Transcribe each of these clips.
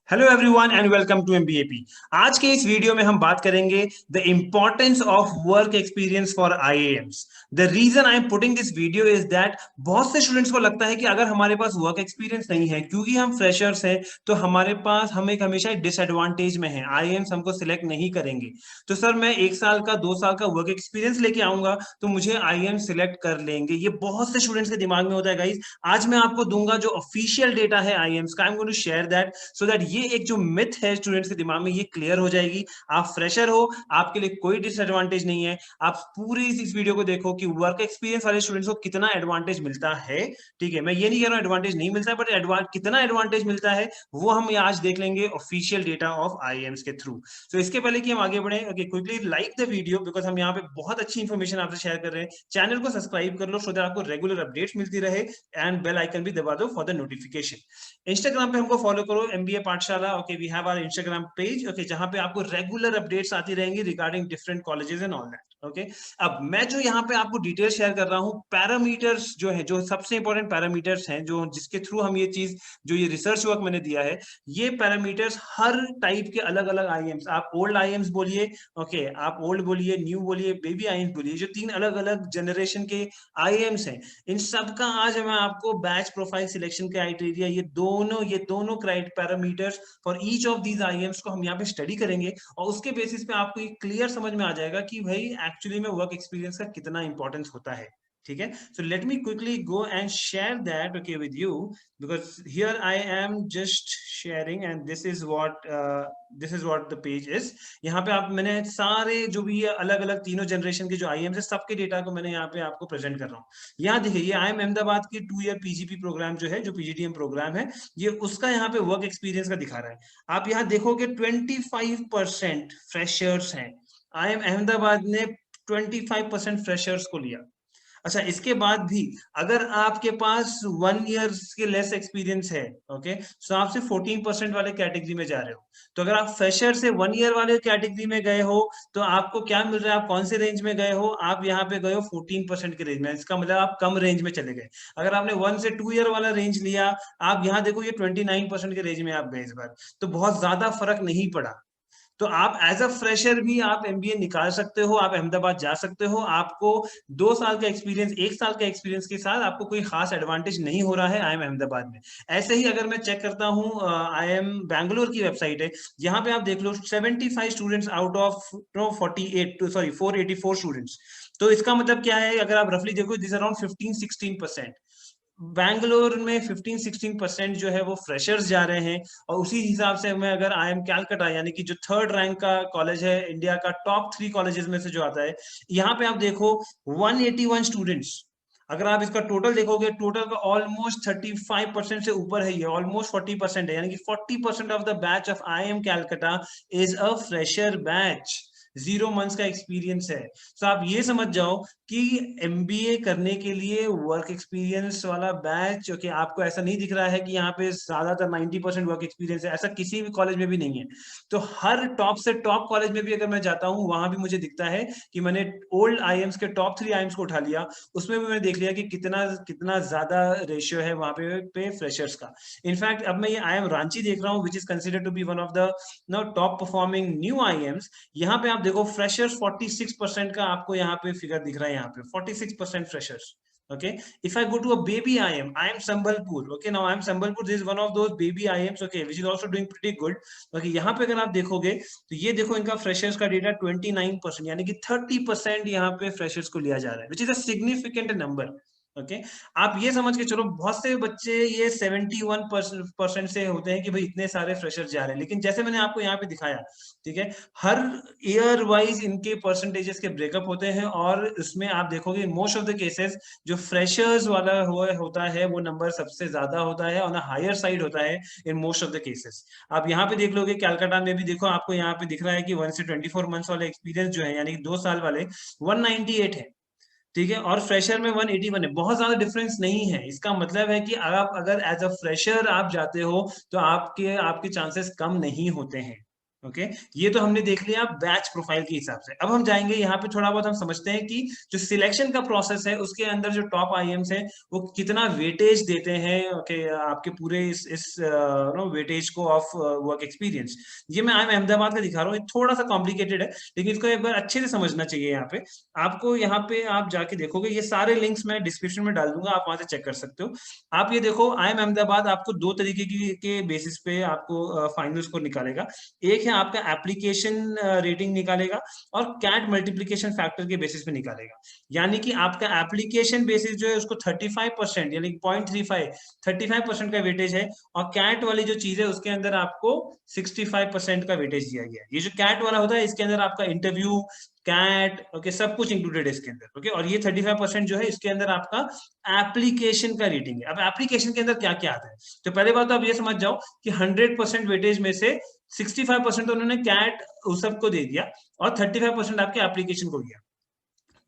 Hello everyone and welcome to MBAP. आज के इस वीडियो में हम बात करेंगे the importance of work experience for IIMs. The reason I am putting this video is that बहुत से स्टूडेंट्स को लगता है कि अगर हमारे पास वर्क एक्सपीरियंस नहीं है क्योंकि हम फ्रेशर्स हैं तो हमारे पास हम एक हमेशा डिसएडवांटेज में है, आईएएम्स हमको सिलेक्ट नहीं करेंगे। तो सर मैं 1 साल का 2 साल का वर्क एक्सपीरियंस लेके आऊंगा तो मुझे आईएएम सिलेक्ट कर लेंगे, ये बहुत से स्टूडेंट्स के दिमाग में होता है गाइस। आज मैं आपको दूंगा जो ऑफिशियल डेटा है आईएएम्स का, I am going to share that so that ये एक जो मिथ है स्टूडेंट्स के दिमाग में ये क्लियर हो जाएगी। आप फ्रेशर हो, आपके लिए कोई डिसएडवांटेज नहीं है। आप पूरी इस वीडियो को देखो कि वर्क एक्सपीरियंस वाले स्टूडेंट्स को कितना एडवांटेज मिलता है। ठीक है, मैं ये नहीं कह रहा हूं एडवांटेज नहीं मिलता है, बट कितना एडवांटेज मिलता है वो हम आज देख लेंगे ऑफिशियल डेटा ऑफ आईएम्स के थ्रू। तो इसके पहले कि हम आगे बढ़े, okay, quickly like the video because हम यहाँ पे बहुत अच्छी इंफॉर्मेशन आपसे शेयर कर रहे हैं। चैनल को सब्सक्राइब कर लो सो दैट आपको रेगुलर अपडेट्स मिलती रहे एंड बेल आइकन भी दबा दो फॉर द नोटिफिकेशन। इंस्टाग्राम पे हमको फॉलो करो, MBA Pathshala. Okay, we have our Instagram page, okay, जहां पे आपको रेगुलर अपडेट्स आती रहेंगी regarding different colleges and all that. Okay, अब मैं जो यहाँ पे आपको डिटेल शेयर कर रहा हूँ, पैरामीटर्स जो है, जो सबसे इंपॉर्टेंट पैरामीटर्स हैं, जो जिसके थ्रू हम ये चीज, जो ये रिसर्च वर्क मैंने दिया है, ये पैरामीटर्स हर टाइप के अलग अलग आईएम्स, आप ओल्ड आईएम्स बोलिए, ओके, आप ओल्ड बोलिए, न्यू बोलिए, बेबी आईएम्स बोलिए, जो 3 अलग अलग जनरेशन के आईएम्स हैं, इन सब का आज मैं आपको बैच प्रोफाइल सिलेक्शन क्राइटेरिया, ये दोनों parameters for each of these IIMs को हम यहाँ पे स्टडी करेंगे और उसके बेसिस पे आपको एक क्लियर समझ में आ जाएगा कि भाई एक्चुअली में वर्क एक्सपीरियंस का कितना इंपॉर्टेंस होता है। ठीक है, so let me quickly go and share that, okay, with you, because here I am just sharing and this is what the page is. यहाँ पे आप, मैंने सारे जो भी अलग अलग तीनों जनरेशन के जो आईएम्स है सबके डेटा को मैंने यहाँ पे आपको प्रेजेंट कर रहा हूँ। यहाँ देखिए, ये आईएम अहमदाबाद की 2 ईयर पीजीपी प्रोग्राम जो है, जो पीजीडीएम प्रोग्राम है, ये उसका यहाँ पे वर्क एक्सपीरियंस का दिखा रहा है। आप यहाँ देखोगे 25% फ्रेशर्स हैं। आईएम अहमदाबाद ने 25% फ्रेशर्स को लिया। अच्छा, इसके बाद भी अगर आपके पास 1 ईयर के लेस एक्सपीरियंस है, ओके, तो आप सिर्फ 14% वाले कैटेगरी में जा रहे हो। तो अगर आप फ्रेशर से 1 ईयर वाले कैटेगरी में गए हो तो आपको क्या मिल रहा है, आप कौन से रेंज में गए हो, आप यहाँ पे गए हो 14% के रेंज में, इसका मतलब आप कम रेंज में चले गए। अगर आपने 1 से 2 ईयर वाला रेंज लिया, आप यहाँ देखो ये 29% के रेंज में आप गए इस बार, तो बहुत ज्यादा फर्क नहीं पड़ा। तो आप एज अ फ्रेशर भी आप एमबीए निकाल सकते हो, आप अहमदाबाद जा सकते हो। आपको 2 साल का एक्सपीरियंस, 1 साल का एक्सपीरियंस के साथ आपको कोई खास एडवांटेज नहीं हो रहा है आई एम अहमदाबाद में। ऐसे ही अगर मैं चेक करता हूँ, आई एम बैंगलोर की वेबसाइट है, यहाँ पे आप देख लो 75 स्टूडेंट्स आउट ऑफ 484 स्टूडेंट्स। तो इसका मतलब क्या है, अगर आप रफली देखो, दिस अराउंड 15-16%। बैंगलोर में 15-16% जो है वो फ्रेशर्स जा रहे हैं। और उसी हिसाब से मैं अगर आई एम कैलकटा, यानी कि जो 3rd रैंक का कॉलेज है, इंडिया का टॉप 3 कॉलेजेस में से जो आता है, यहाँ पे आप देखो 181 स्टूडेंट्स। अगर आप इसका टोटल देखोगे, टोटल का ऑलमोस्ट 35% से ऊपर है, ये ऑलमोस्ट 40% है, यानी कि 40% of the batch of I am Calcutta is a fresher batch. 0 months का एक्सपीरियंस है। तो आप ये समझ जाओ कि एमबीए करने के लिए वर्क एक्सपीरियंस वाला बैच, ओके, आपको ऐसा नहीं दिख रहा है कि यहाँ पे ज्यादातर 90% वर्क एक्सपीरियंस है, ऐसा किसी भी कॉलेज में भी नहीं है। तो हर टॉप से टॉप कॉलेज में भी अगर मैं जाता हूँ, वहां भी मुझे दिखता है कि मैंने ओल्ड आईएम्स के टॉप 3 आईएम्स को उठा लिया, उसमें भी मैंने देख लिया कि कितना कितना ज्यादा रेशियो है वहां पे फ्रेशर्स का। इनफैक्ट अब मैं ये आई एम रांची देख रहा हूँ, which is considered to be one of the top performing new IIMs. यहाँ पे आप देखो फ्रेशर्स 46% का आपको यहाँ पे फिगर दिख रहा है, यहाँ पे 46% freshers. Okay, if I go to a baby I am Sambalpur. Okay, now I am Sambalpur. This is one of those baby IIMs, okay, which is also doing pretty good. Okay, यहाँ पे अगर आप देखोगे तो ये देखो इनका freshers का डेटा 29%, यानी कि 30% यहाँ पे फ्रेशर्स को लिया जा रहा है, which is a significant number. Okay, आप ये समझ के चलो, बहुत से बच्चे ये 71% से होते हैं कि भाई इतने सारे फ्रेशर जा रहे हैं, लेकिन जैसे मैंने आपको यहाँ पे दिखाया, ठीक है, हर ईयर वाइज इनके परसेंटेजेस के ब्रेकअप होते हैं और उसमें आप देखोगे मोस्ट ऑफ द केसेस जो फ्रेशर्स वाला होता है वो नंबर सबसे ज्यादा होता है, ऑन हायर साइड होता है in most of the cases. आप यहाँ पे देख लोगे, कैलकाटा में भी देखो, आपको यहाँ पे दिख रहा है कि 1 से 24 मंथ्स वाले एक्सपीरियंस जो है, यानी कि 2 साल वाले 198 है। ठीक है, और फ्रेशर में 181 है, बहुत ज्यादा डिफरेंस नहीं है। इसका मतलब है कि आप अगर एज अ फ्रेशर आप जाते हो तो आपके आपके चांसेस कम नहीं होते हैं। ओके ये तो हमने देख लिया बैच प्रोफाइल के हिसाब से। अब हम जाएंगे यहाँ पे थोड़ा बहुत हम समझते हैं कि जो सिलेक्शन का प्रोसेस है उसके अंदर जो टॉप आईएम्स हैं वो कितना वेटेज देते हैं ओके आपके पूरे इस नो वेटेज को ऑफ वर्क एक्सपीरियंस। ये मैं अहमदाबाद का दिखा रहा हूँ, ये थोड़ा सा कॉम्प्लिकेटेड है लेकिन इसको एक बार अच्छे से समझना चाहिए। यहाँ पे आपको यहाँ पे आप जाके देखोगे, ये सारे लिंक्स मैं डिस्क्रिप्शन में डाल दूंगा, आप वहां से चेक कर सकते हो। आप ये देखो अहमदाबाद आपको दो तरीके की के बेसिस पे आपको फाइनल स्कोर निकालेगा। एक है आपका एप्लीकेशन रेटिंग निकालेगा और कैट मल्टीप्लीकेशन फैक्टर के बेसिस पे निकालेगा। यानी कि आपका एप्लीकेशन बेसिस जो है उसको 35% यानी 35% का वेटेज है और कैट वाली जो चीज है उसके अंदर आपको 65% का वेटेज दिया गया है। ये जो कैट वाला होता है इसके अंदर आपका इंटरव्यू कैट ओके सब कुछ इंक्लूडेड है इसके अंदर ओके। और ये 35% जो है इसके अंदर आपका एप्लीकेशन का रेटिंग है। अब एप्लीकेशन के अंदर क्या क्या आता है, तो पहले बात तो आप ये समझ जाओ कि 100% वेटेज में से 65% तो उन्होंने कैट उस सबको दे दिया और 35% आपके एप्लीकेशन को दिया।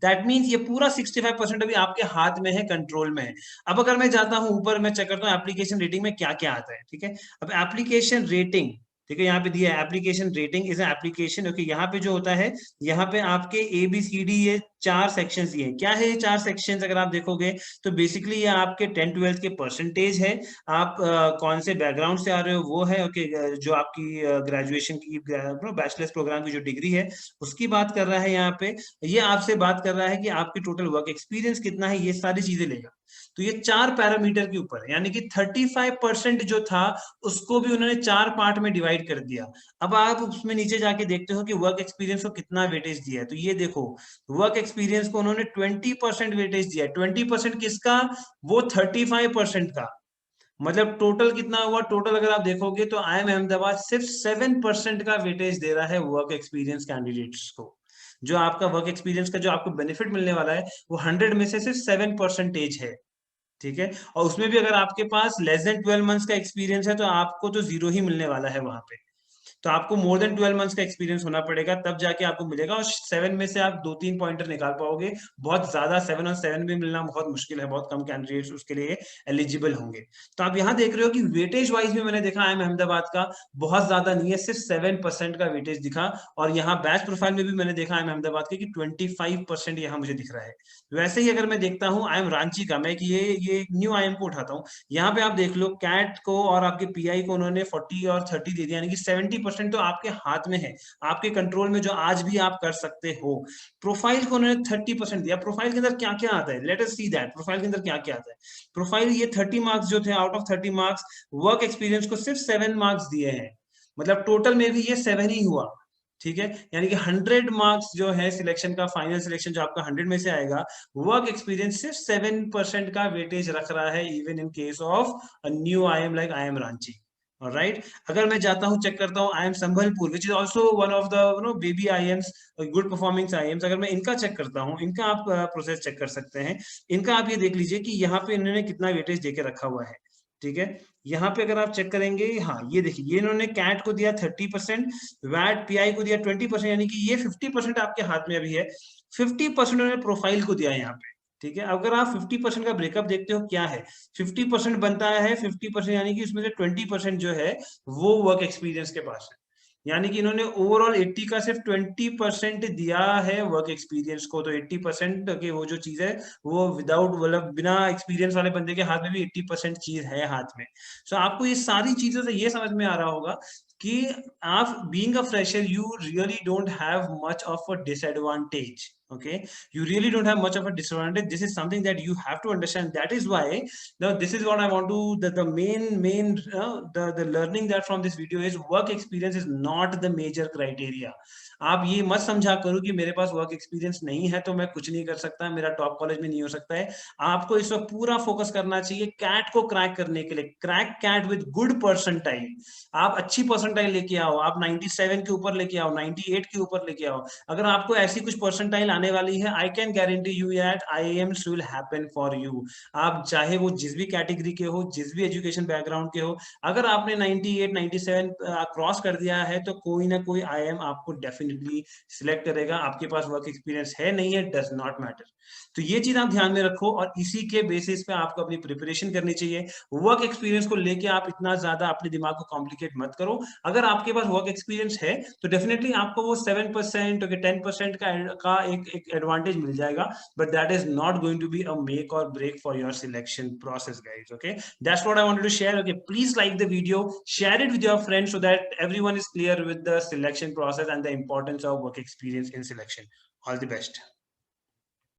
दैट मीन्स ये पूरा 65% अभी आपके हाथ में है, कंट्रोल में है। अब अगर मैं जाता हूं ऊपर, मैं चेक करता हूं एप्लीकेशन रेटिंग में क्या क्या आता है। ठीक है, अब एप्लीकेशन रेटिंग ठीक है यहाँ पे दिया है application rating is application okay. यहाँ पे जो होता है यहाँ पे आपके ABCD ये 4 सेक्शंस दिए हैं। क्या है ये 4 सेक्शंस अगर आप देखोगे तो बेसिकली ये आपके 10th-12th के परसेंटेज है, आप कौन से बैकग्राउंड से आ रहे हो वो है ओके, जो आपकी ग्रेजुएशन की बैचलर्स प्रोग्राम की जो डिग्री है उसकी बात कर रहा है यहाँ पे। ये आपसे बात कर रहा है कि आपकी टोटल वर्क एक्सपीरियंस कितना है, ये सारी चीजें लेगा। तो ये 4 पैरामीटर के ऊपर है, यानी कि 35% जो था उसको भी उन्होंने 4 पार्ट में डिवाइड कर दिया। अब आप उसमें नीचे जाके देखते हो कि वर्क एक्सपीरियंस को कितना वेटेज दिया है, तो ये देखो वर्क एक्सपीरियंस को उन्होंने 20% वेटेज दिया है। 20% किसका, वो 35% का। मतलब टोटल कितना हुआ, टोटल अगर आप देखोगे तो IIM अहमदाबाद सिर्फ 7% का वेटेज दे रहा है वर्क एक्सपीरियंस कैंडिडेट्स को। जो आपका वर्क एक्सपीरियंस का जो आपको बेनिफिट मिलने वाला है वो 100 में से सिर्फ 7% है। ठीक है, और उसमें भी अगर आपके पास लेस देन 12 मंथ्स का एक्सपीरियंस है तो आपको तो 0 ही मिलने वाला है वहां पे। तो आपको मोर देन 12 मंथ्स का एक्सपीरियंस होना पड़ेगा तब जाके आपको मिलेगा, और 7 में से आप 2-3 पॉइंटर निकाल पाओगे। बहुत ज्यादा 7 और 7 भी मिलना बहुत मुश्किल है, बहुत कम कैंडिडेट्स उसके लिए एलिजिबल होंगे। तो आप यहाँ देख रहे हो कि वेटेज वाइज में मैंने देखा IIM अहमदाबाद का बहुत ज्यादा नहीं है, सिर्फ 7% का वेटेज दिखा। और यहाँ बैच प्रोफाइल में भी मैंने देखा IIM अहमदाबाद के कि 25% यहाँ मुझे दिख रहा है। वैसे ही अगर मैं देखता हूँ IIM रांची का, मैं कि ये न्यू IIM को उठाता हूँ, यहाँ पे आप देख लो कैट को और आपके PI को उन्होंने 40 और 30 दे दिया, यानी कि 70% तो आपके हाथ में है, आपके कंट्रोल में, जो आज भी आप कर सकते हो। प्रोफाइल को उन्होंने 30% दिया। प्रोफाइल के अंदर क्या क्या आता है, let us see that profile के अंदर क्या क्या आता है। प्रोफाइल ये 30 मार्क्स जो थे, out of 30 marks work experience को सिर्फ 7 मार्क्स दिए हैं। मतलब टोटल में भी ये 7 ही हुआ। ठीक है, यानी कि 100 मार्क्स जो है सिलेक्शन का, फाइनल सिलेक्शन जो आपका 100 में से आएगा, वर्क एक्सपीरियंस सिर्फ 7% का वेटेज रख रहा है, even in case of a new IIM like IIM Ranchi. Right, अगर मैं जाता हूं चेक करता हूं IIM Sambalpur which is also one of the baby IIMs, good performing IIMs, अगर मैं इनका चेक करता हूं, इनका आप प्रोसेस चेक कर सकते हैं। इनका आप ये देख लीजिए कि यहाँ पे इन्होंने कितना वेटेज देके रखा हुआ है। ठीक है, यहाँ पे अगर आप चेक करेंगे, हाँ ये देखिए, ये इन्होंने कैट को दिया 30%, वैट PI को दिया 20%, यानी कि ये 50% आपके हाथ में अभी है। 50% उन्होंने प्रोफाइल को दिया यहाँ पे। ठीक है, अगर आप 50% का ब्रेकअप देखते हो क्या है, 50% बनता है 50%, यानी कि उसमें से 20% जो है वो वर्क एक्सपीरियंस के पास है। यानी कि इन्होंने ओवरऑल 80 का सिर्फ 20% दिया है वर्क एक्सपीरियंस को। तो 80% के वो जो चीज है वो विदाउट, मतलब बिना एक्सपीरियंस वाले बंदे के हाथ में भी 80% चीज है हाथ में। सो आपको ये सारी चीजों से ये समझ में आ रहा होगा कि आप being a fresher you really don't have much of a disadvantage. Okay, you really don't have much of a disadvantage. This is something that you have to understand. That is why now this is what I want to, the main the learning that from this video is work experience is not the major criteria. आप ये मत समझा करो कि मेरे पास work experience नहीं है तो मैं कुछ नहीं कर सकता, मेरा टॉप कॉलेज में नहीं हो सकता है। आपको इस वक्त पूरा फोकस करना चाहिए कैट को क्रैक करने के लिए। Crack CAT with good percentile. आप अच्छी परसेंटाइल लेके आओ, आप 97 के ऊपर लेके आओ, 98 के ऊपर लेके आओ। अगर आपको ऐसी कुछ परसेंटाइल आने वाली है, I can guarantee you that IIMs will happen for you. आप चाहे वो जिस भी कैटेगरी के हो, जिस भी एजुकेशन बैकग्राउंड के हो, अगर आपने 98 97 क्रॉस कर दिया है तो कोई ना कोई IIM आपको डेफिनेटली सिलेक्ट करेगा। आपके पास वर्क एक्सपीरियंस है नहीं है, डज नॉट मैटर। तो ये चीज आप ध्यान में रखो और इसी के बेसिस पे आपको अपनी प्रिपरेशन करनी चाहिए। वर्क एक्सपीरियंस को लेके आप इतना ज्यादा अपने दिमाग को कॉम्प्लिकेट मत करो। अगर आपके पास वर्क एक्सपीरियंस है तो डेफिनेटली आपको वो 7% ओके 10% का एक एडवांटेज मिल जाएगा, but that is not going to be a make or break for your selection process guys. Okay, that's what I wanted to share. Okay, please like the video, share it with your friends so that everyone is clear with the selection process and the importance of work experience in selection. All the best.